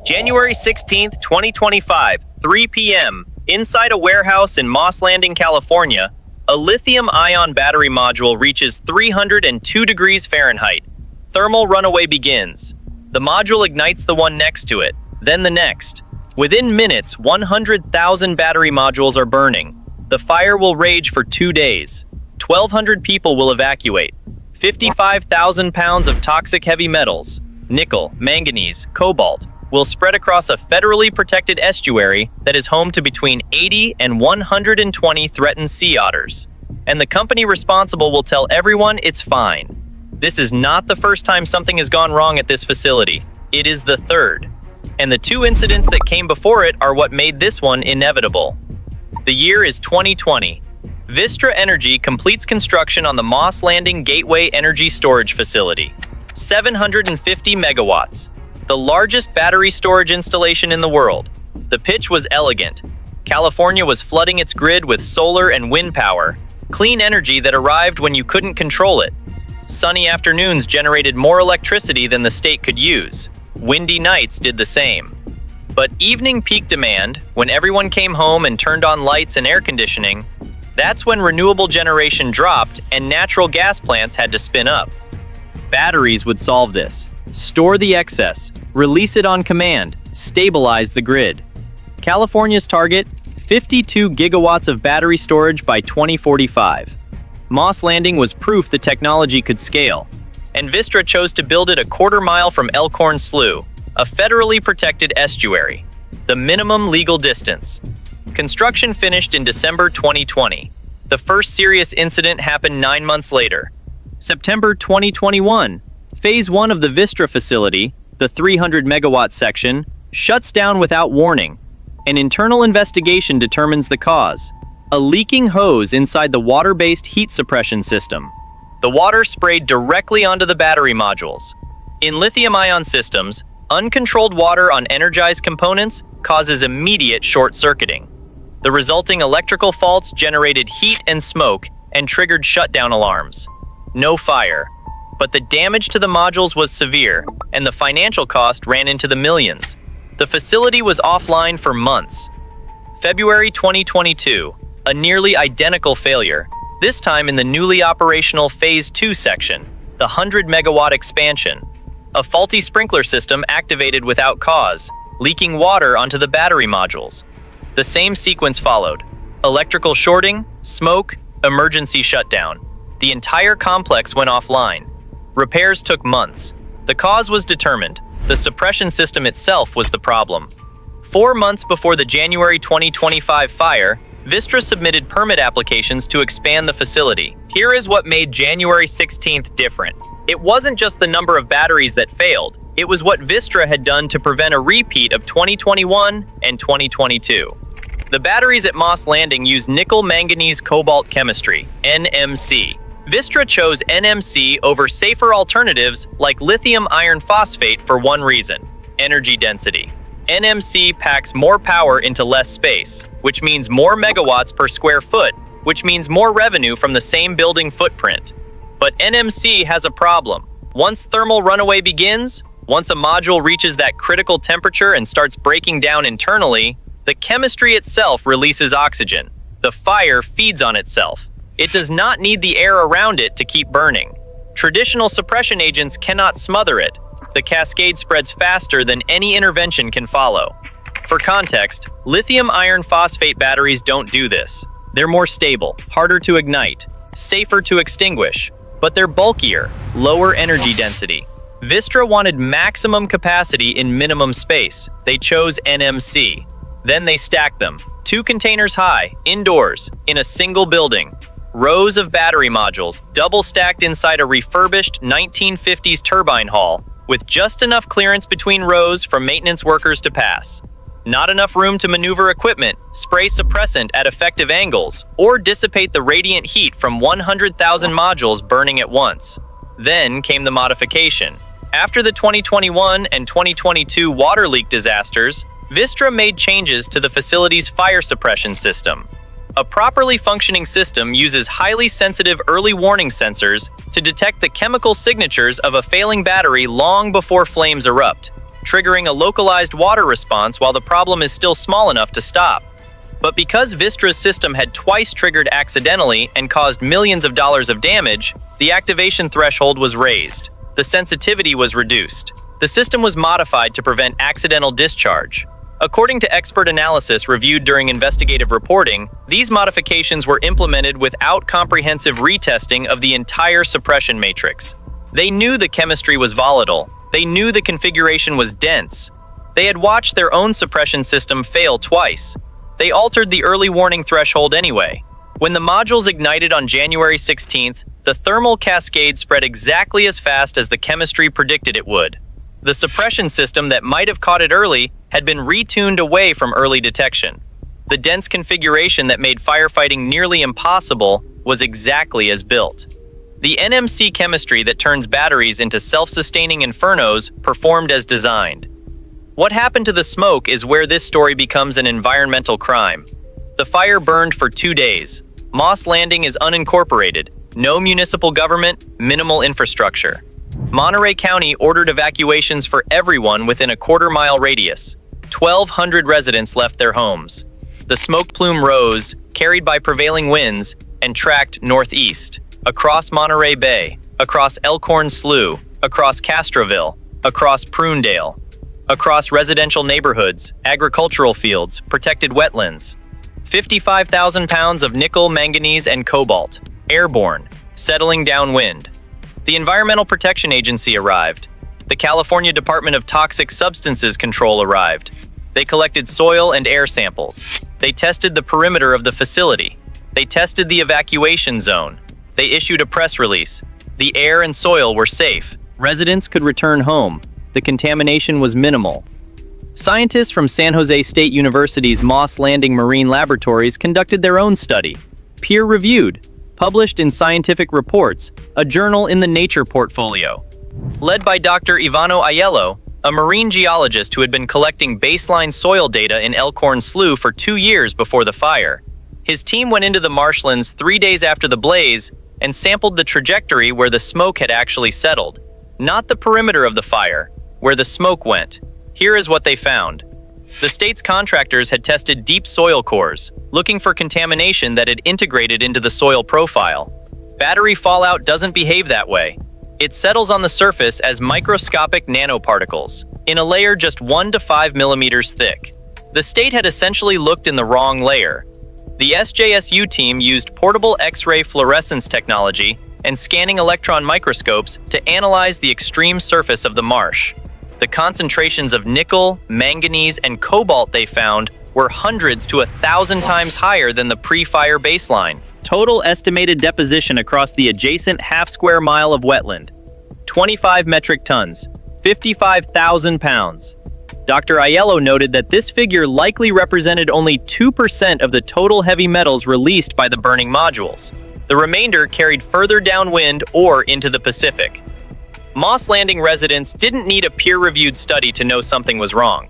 January 16, 2025, 3 p.m. Inside a warehouse in Moss Landing, California, a lithium-ion battery module reaches 302 degrees Fahrenheit. Thermal runaway begins. The module ignites the one next to it, then the next. Within minutes, 100,000 battery modules are burning. The fire will rage for 2 days. 1,200 people will evacuate. 55,000 pounds of toxic heavy metals, nickel, manganese, cobalt, will spread across a federally protected estuary that is home to between 80 and 120 threatened sea otters. And the company responsible will tell everyone it's fine. This is not the first time something has gone wrong at this facility. It is the third. And the 2 incidents that came before it are what made this one inevitable. The year is 2020. Vistra Energy completes construction on the Moss Landing Gateway Energy Storage Facility. 750 megawatts. The largest battery storage installation in the world. The pitch was elegant. California was flooding its grid with solar and wind power, clean energy that arrived when you couldn't control it. Sunny afternoons generated more electricity than the state could use. Windy nights did the same. But evening peak demand, when everyone came home and turned on lights and air conditioning, that's when renewable generation dropped and natural gas plants had to spin up. Batteries would solve this. Store the excess, release it on command, stabilize the grid. California's target, 52 gigawatts of battery storage by 2045. Moss Landing was proof the technology could scale, and Vistra chose to build it a quarter-mile from Elkhorn Slough, a federally protected estuary, the minimum legal distance. Construction finished in December 2020. The first serious incident happened 9 months later. September 2021. Phase 1 of the Vistra facility, the 300-megawatt section, shuts down without warning. An internal investigation determines the cause: a leaking hose inside the water-based heat suppression system. The water sprayed directly onto the battery modules. In lithium-ion systems, uncontrolled water on energized components causes immediate short-circuiting. The resulting electrical faults generated heat and smoke and triggered shutdown alarms. No fire. But the damage to the modules was severe, and the financial cost ran into the millions. The facility was offline for months. February 2022, a nearly identical failure, this time in the newly operational Phase 2 section, the 100-megawatt expansion. A faulty sprinkler system activated without cause, leaking water onto the battery modules. The same sequence followed: electrical shorting, smoke, emergency shutdown. The entire complex went offline. Repairs took months. The cause was determined. The suppression system itself was the problem. 4 months before the January 2025 fire, Vistra submitted permit applications to expand the facility. Here is what made January 16th different. It wasn't just the number of batteries that failed. It was what Vistra had done to prevent a repeat of 2021 and 2022. The batteries at Moss Landing use nickel manganese cobalt chemistry, NMC. Vistra chose NMC over safer alternatives like lithium iron phosphate for one reason: energy density. NMC packs more power into less space, which means more megawatts per square foot, which means more revenue from the same building footprint. But NMC has a problem. Once thermal runaway begins, once a module reaches that critical temperature and starts breaking down internally, the chemistry itself releases oxygen. The fire feeds on itself. It does not need the air around it to keep burning. Traditional suppression agents cannot smother it. The cascade spreads faster than any intervention can follow. For context, lithium iron phosphate batteries don't do this. They're more stable, harder to ignite, safer to extinguish, but they're bulkier, lower energy density. Vistra wanted maximum capacity in minimum space. They chose NMC. Then they stacked them, 2 containers high, indoors, in a single building. Rows of battery modules, double stacked inside a refurbished 1950s turbine hall, with just enough clearance between rows for maintenance workers to pass. Not enough room to maneuver equipment, spray suppressant at effective angles, or dissipate the radiant heat from 100,000 modules burning at once. Then came the modification. After the 2021 and 2022 water leak disasters, Vistra made changes to the facility's fire suppression system. A properly functioning system uses highly sensitive early warning sensors to detect the chemical signatures of a failing battery long before flames erupt. triggering a localized water response while the problem is still small enough to stop. But because Vistra's system had twice triggered accidentally and caused millions of dollars of damage, the activation threshold was raised. The sensitivity was reduced. The system was modified to prevent accidental discharge. According to expert analysis reviewed during investigative reporting, these modifications were implemented without comprehensive retesting of the entire suppression matrix. They knew the chemistry was volatile. They knew the configuration was dense. They had watched their own suppression system fail twice. They altered the early warning threshold anyway. When the modules ignited on January 16th, the thermal cascade spread exactly as fast as the chemistry predicted it would. The suppression system that might have caught it early had been retuned away from early detection. The dense configuration that made firefighting nearly impossible was exactly as built. The NMC chemistry that turns batteries into self-sustaining infernos performed as designed. What happened to the smoke is where this story becomes an environmental crime. The fire burned for 2 days. Moss Landing is unincorporated. No municipal government, minimal infrastructure. Monterey County ordered evacuations for everyone within a quarter-mile radius. 1,200 residents left their homes. The smoke plume rose, carried by prevailing winds, and tracked northeast, across Monterey Bay, across Elkhorn Slough, across Castroville, across Prunedale, across residential neighborhoods, agricultural fields, protected wetlands. 55,000 pounds of nickel, manganese, and cobalt, airborne, settling downwind. The Environmental Protection Agency arrived. The California Department of Toxic Substances Control arrived. They collected soil and air samples. They tested the perimeter of the facility. They tested the evacuation zone. They issued a press release. The air and soil were safe. Residents could return home. The contamination was minimal. Scientists from San Jose State University's Moss Landing Marine Laboratories conducted their own study, peer-reviewed, published in Scientific Reports, a journal in the Nature portfolio. Led by Dr. Ivano Aiello, a marine geologist who had been collecting baseline soil data in Elkhorn Slough for 2 years before the fire. His team went into the marshlands 3 days after the blaze and sampled the trajectory where the smoke had actually settled, not the perimeter of the fire, where the smoke went. Here is what they found. The state's contractors had tested deep soil cores, looking for contamination that had integrated into the soil profile. Battery fallout doesn't behave that way. It settles on the surface as microscopic nanoparticles, in a layer just 1 to 5 millimeters thick. The state had essentially looked in the wrong layer. The SJSU team used portable X-ray fluorescence technology and scanning electron microscopes to analyze the extreme surface of the marsh. The concentrations of nickel, manganese, and cobalt they found were hundreds to 1,000 times higher than the pre-fire baseline. Total estimated deposition across the adjacent half-square mile of wetland: 25 metric tons, 55,000 pounds. Dr. Aiello noted that this figure likely represented only 2% of the total heavy metals released by the burning modules. The remainder carried further downwind or into the Pacific. Moss Landing residents didn't need a peer-reviewed study to know something was wrong.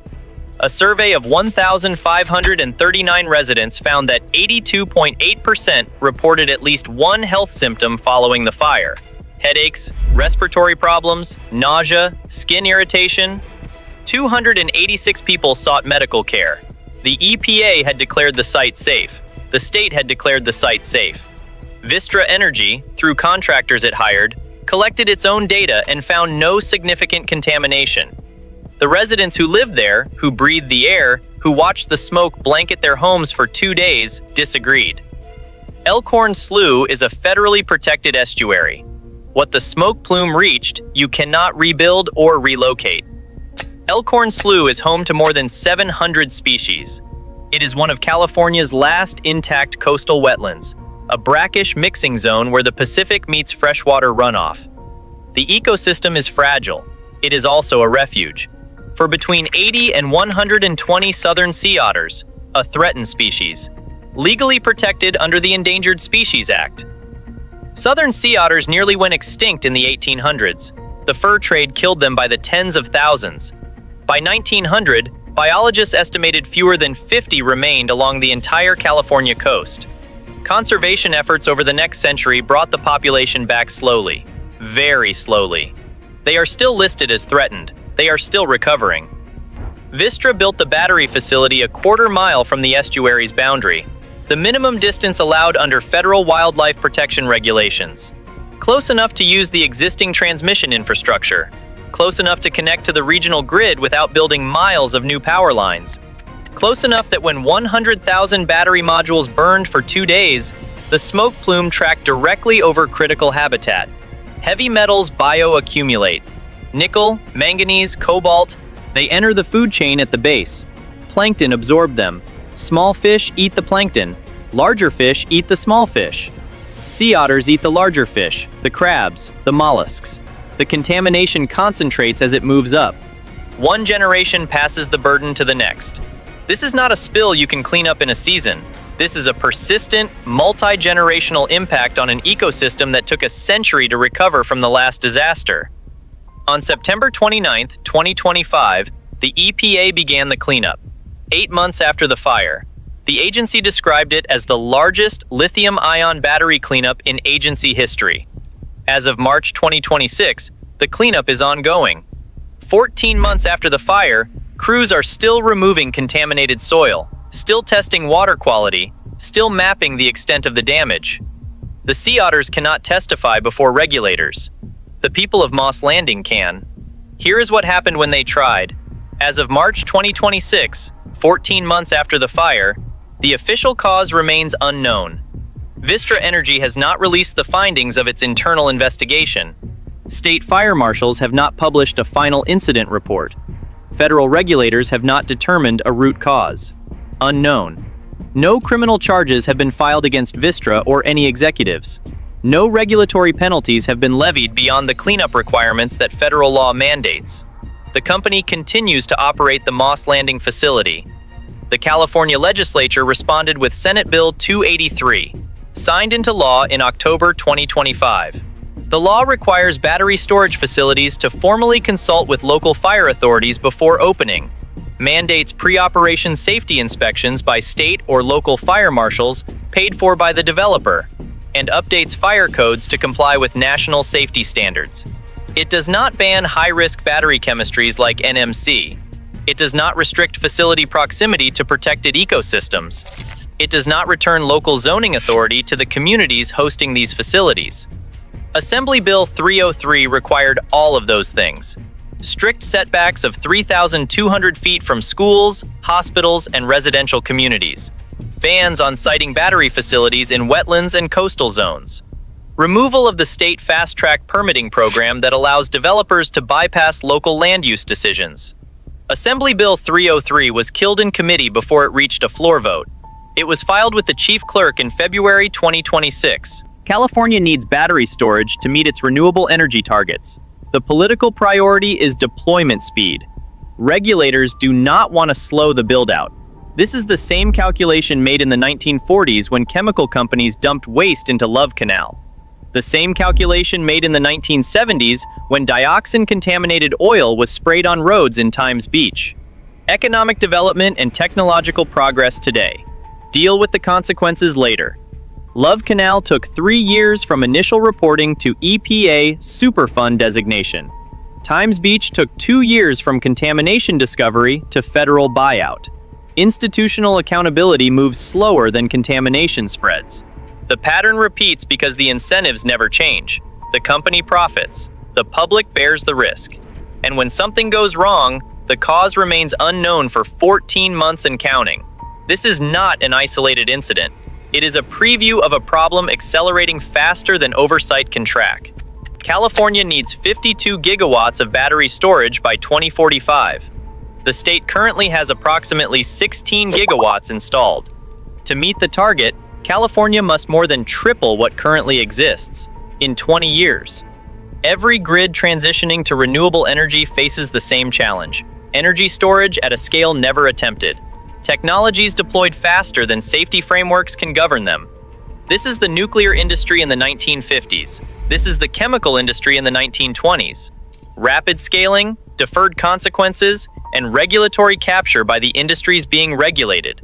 A survey of 1,539 residents found that 82.8% reported at least one health symptom following the fire: headaches, respiratory problems, nausea, skin irritation. 286 people sought medical care. The EPA had declared the site safe. The state had declared the site safe. Vistra Energy, through contractors it hired, collected its own data and found no significant contamination. The residents who lived there, who breathed the air, who watched the smoke blanket their homes for 2 days, disagreed. Elkhorn Slough is a federally protected estuary. What the smoke plume reached, you cannot rebuild or relocate. Elkhorn Slough is home to more than 700 species. It is one of California's last intact coastal wetlands, a brackish mixing zone where the Pacific meets freshwater runoff. The ecosystem is fragile. It is also a refuge for between 80 and 120 southern sea otters, a threatened species, legally protected under the Endangered Species Act. Southern sea otters nearly went extinct in the 1800s. The fur trade killed them by the tens of thousands. By 1900, biologists estimated fewer than 50 remained along the entire California coast. Conservation efforts over the next century brought the population back slowly, very slowly. They are still listed as threatened. They are still recovering. Vistra built the battery facility a quarter-mile from the estuary's boundary, the minimum distance allowed under federal wildlife protection regulations. Close enough to use the existing transmission infrastructure, close enough to connect to the regional grid without building miles of new power lines, close enough that when 100,000 battery modules burned for 2 days, the smoke plume tracked directly over critical habitat. Heavy metals bioaccumulate. Nickel, manganese, cobalt, they enter the food chain at the base. Plankton absorb them. Small fish eat the plankton. Larger fish eat the small fish. Sea otters eat the larger fish, the crabs, the mollusks. The contamination concentrates as it moves up. One generation passes the burden to the next. This is not a spill you can clean up in a season. This is a persistent, multi-generational impact on an ecosystem that took a century to recover from the last disaster. On September 29, 2025, the EPA began the cleanup. 8 months after the fire, the agency described it as the largest lithium-ion battery cleanup in agency history. As of March 2026, the cleanup is ongoing. 14 months after the fire, crews are still removing contaminated soil, still testing water quality, still mapping the extent of the damage. The sea otters cannot testify before regulators. The people of Moss Landing can. Here is what happened when they tried. As of March 2026, 14 months after the fire, the official cause remains unknown. Vistra Energy has not released the findings of its internal investigation. State fire marshals have not published a final incident report. Federal regulators have not determined a root cause. Unknown. No criminal charges have been filed against Vistra or any executives. No regulatory penalties have been levied beyond the cleanup requirements that federal law mandates. The company continues to operate the Moss Landing facility. The California legislature responded with Senate Bill 283, signed into law in October 2025. The law requires battery storage facilities to formally consult with local fire authorities before opening, mandates pre-operation safety inspections by state or local fire marshals paid for by the developer, and updates fire codes to comply with national safety standards. It does not ban high-risk battery chemistries like NMC. It does not restrict facility proximity to protected ecosystems. It does not return local zoning authority to the communities hosting these facilities. Assembly Bill 303 required all of those things. Strict setbacks of 3,200 feet from schools, hospitals, and residential communities. Bans on siting battery facilities in wetlands and coastal zones. Removal of the state fast-track permitting program that allows developers to bypass local land use decisions. Assembly Bill 303 was killed in committee before it reached a floor vote. It was filed with the chief clerk in February 2026. California needs battery storage to meet its renewable energy targets. The political priority is deployment speed. Regulators do not want to slow the build-out. This is the same calculation made in the 1940s when chemical companies dumped waste into Love Canal. The same calculation made in the 1970s when dioxin-contaminated oil was sprayed on roads in Times Beach. Economic development and technological progress today. Deal with the consequences later. Love Canal took 3 years from initial reporting to EPA Superfund designation. Times Beach took 2 years from contamination discovery to federal buyout. Institutional accountability moves slower than contamination spreads. The pattern repeats because the incentives never change. The company profits. The public bears the risk. And when something goes wrong, the cause remains unknown for 14 months and counting. This is not an isolated incident. It is a preview of a problem accelerating faster than oversight can track. California needs 52 gigawatts of battery storage by 2045. The state currently has approximately 16 gigawatts installed. To meet the target, California must more than triple what currently exists in 20 years. Every grid transitioning to renewable energy faces the same challenge: energy storage at a scale never attempted. Technologies deployed faster than safety frameworks can govern them. This is the nuclear industry in the 1950s. This is the chemical industry in the 1920s. Rapid scaling, deferred consequences, and regulatory capture by the industries being regulated.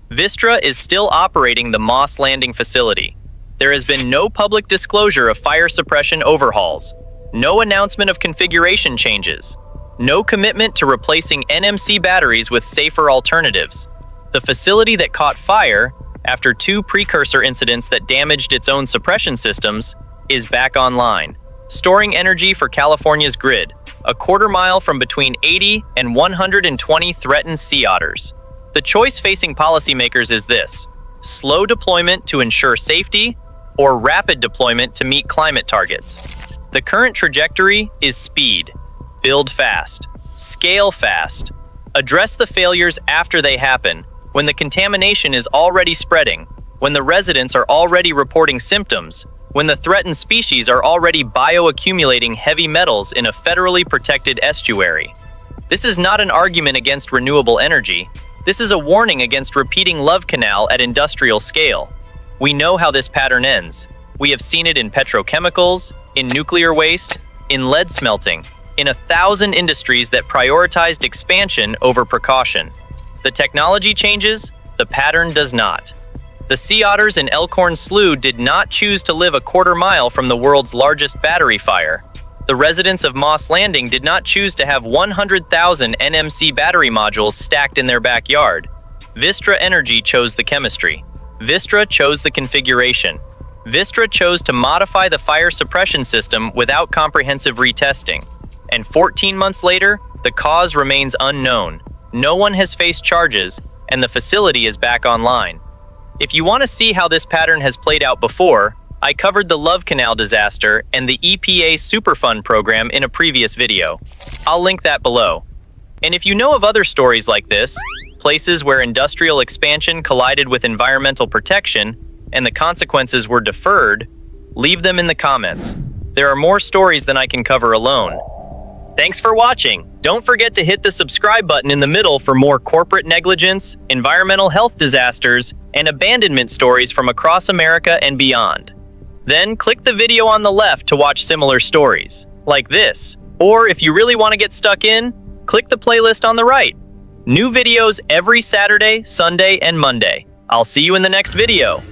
Vistra is still operating the Moss Landing facility. There has been no public disclosure of fire suppression overhauls, no announcement of configuration changes. No commitment to replacing NMC batteries with safer alternatives. The facility that caught fire, after 2 precursor incidents that damaged its own suppression systems, is back online, storing energy for California's grid, a quarter mile from between 80 and 120 threatened sea otters. The choice facing policymakers is this: slow deployment to ensure safety, or rapid deployment to meet climate targets. The current trajectory is speed. Build fast. Scale fast. Address the failures after they happen, when the contamination is already spreading, when the residents are already reporting symptoms, when the threatened species are already bioaccumulating heavy metals in a federally protected estuary. This is not an argument against renewable energy. This is a warning against repeating Love Canal at industrial scale. We know how this pattern ends. We have seen it in petrochemicals, in nuclear waste, in lead smelting, in 1,000 industries that prioritized expansion over precaution. The technology changes, the pattern does not. The sea otters in Elkhorn Slough did not choose to live a quarter mile from the world's largest battery fire. The residents of Moss Landing did not choose to have 100,000 NMC battery modules stacked in their backyard. Vistra Energy chose the chemistry. Vistra chose the configuration. Vistra chose to modify the fire suppression system without comprehensive retesting. And 14 months later, the cause remains unknown. No one has faced charges, and the facility is back online. If you want to see how this pattern has played out before, I covered the Love Canal disaster and the EPA Superfund program in a previous video. I'll link that below. And if you know of other stories like this, places where industrial expansion collided with environmental protection and the consequences were deferred, leave them in the comments. There are more stories than I can cover alone. Thanks for watching. Don't forget to hit the subscribe button in the middle for more corporate negligence, environmental health disasters, and abandonment stories from across America and beyond. Then click the video on the left to watch similar stories, like this. Or if you really want to get stuck in, click the playlist on the right. New videos every Saturday, Sunday, and Monday. I'll see you in the next video.